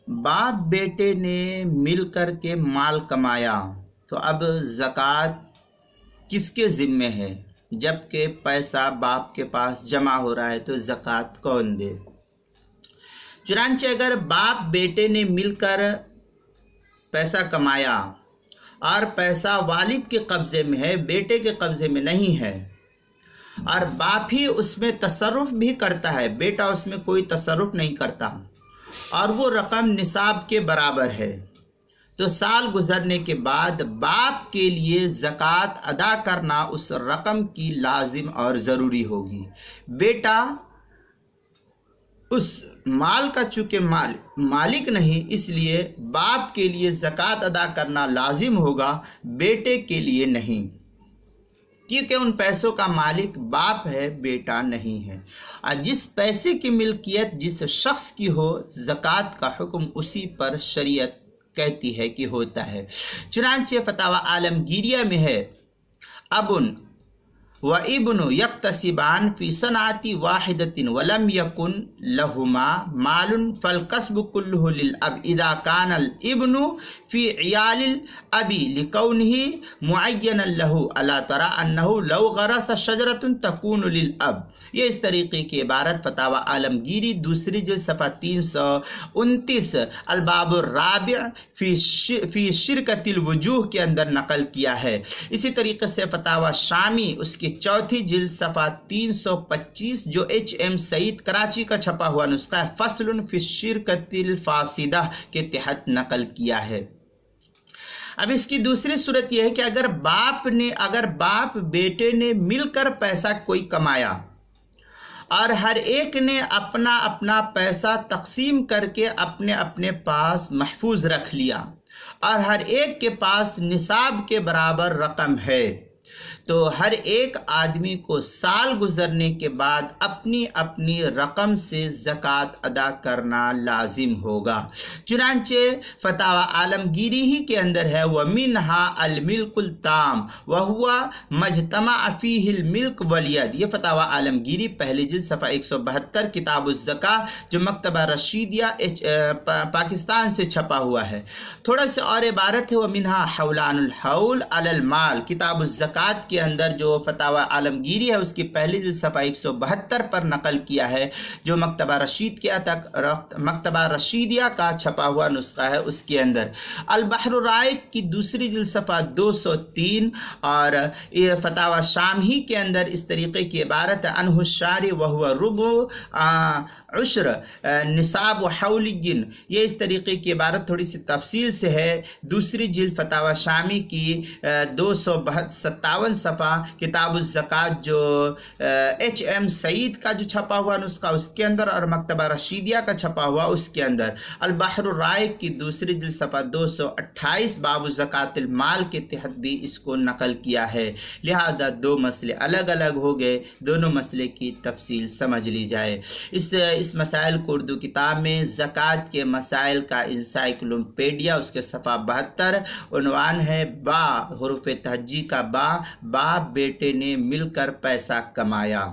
बाप बेटे ने मिल कर के माल कमाया, तो अब ज़कात किसके ज़िम्मे है? जबकि पैसा बाप के पास जमा हो रहा है तो ज़कात कौन दे? चुनांचे अगर बाप बेटे ने मिलकर पैसा कमाया और पैसा वालिद के कब्ज़े में है, बेटे के कब्ज़े में नहीं है, और बाप ही उसमें तसर्रुफ भी करता है, बेटा उसमें कोई तसर्रुफ नहीं करता, और वो रकम निसाब के बराबर है, तो साल गुजरने के बाद बाप के लिए ज़कात अदा करना उस रकम की लाजिम और ज़रूरी होगी। बेटा उस माल का चूँकि मालिक नहीं, इसलिए बाप के लिए ज़कात अदा करना लाजिम होगा, बेटे के लिए नहीं, क्योंकि उन पैसों का मालिक बाप है, बेटा नहीं है। और जिस पैसे की मिल्कियत जिस शख्स की हो, ज़कात का हुक्म उसी पर शरीयत कहती है कि होता है। चुनांचे फतावा आलमगीरिया में है, अबुन व इब्नु यक्तसिबान फी सनाती वाहिदतिन वलम यकुन लहुमा मालुन फल कस्ब कुल्लुहु लिल अब इदा कानल इब्नु फी इयालिल अबी लिकौनिही मुअय्यनन लहु अला तरा अन्नहु लौ गरस शजरतुन तकूनु लिल अब। ये इस तरीके की इबारत फतावा आलमगीरी दूसरी जिल्द सफ़ा 329 अलबाबुर राबि फी शिरकतिल वजूह के अंदर नकल किया है। इसी तरीके से फतावा शामी उसकी चौथी जिल्द सफ़ा 325 जो HM सईद कराची का छपा हुआ नुस्खा है, फसलुन फी शिरकतिल फासिदा के तहत नकल किया है। अब इसकी दूसरी सूरत यह है कि अगर बाप बेटे ने मिलकर पैसा कोई कमाया और हर एक ने अपना अपना पैसा तकसीम करके अपने अपने पास महफूज रख लिया और हर एक के पास निसाब के बराबर रकम है, तो हर एक आदमी को साल गुजरने के बाद अपनी अपनी रकम से ज़कात अदा करना लाजिम होगा। चुनांचे फतावा आलमगीरी ही के अंदर है, व मिनहा अल मिल्कुल ताम व हुआ मजतमा फीहिल मिल्क वलियद। ये फतावा आलमगीरी पहली जिल्द सफ़ा 172 किताबुज़ ज़का जो मकतबा रशीदिया पाकिस्तान से छपा हुआ है। थोड़ा सा और इबारत है, व मिनहा हौलानुल हौल अलल माल किताबुज़ ज़कात के अंदर जो फतावा आलमगीरी है उसकी पहली जिल्द सफ़ा 172 पर नकल किया है, जो मकतबा रशीदिया का छपा हुआ नुस्खा है उसके अंदर। अल बहर राइक की दूसरी जिल्द सफ़ा 203 और ये फतावा शामी के अंदर इस तरीके की इबारत है, अनहुशारी वहुवा रुबु उश्र निसाब व हौलिगिन। ये इस तरीके की इबारत थोड़ी सी तफसील से है, दूसरी जिल्द फतावा शामी की 257 सफ़ा किताबुज़ ज़कात जो HM सईद का जो छपा हुआ नुस्खा उसके अंदर और मकतबा रशीदिया का छपा हुआ उसके अंदर। अल बहर राइक की दूसरी जिल्द सफ़ा 228 बाबु ज़कातिल माल के तहत भी इसको नकल किया है। लिहाजा दो मसले अलग अलग हो गए, दोनों मसले की तफसील समझ ली जाए। इस मसाइल को उर्दू किताब में ज़कात के मसाइल का इंसाइक्लोपीडिया उसके सफ़ा 72 उन्वान है, बा हुरूफ तहज्जी का बाप बेटे ने मिलकर पैसा कमाया।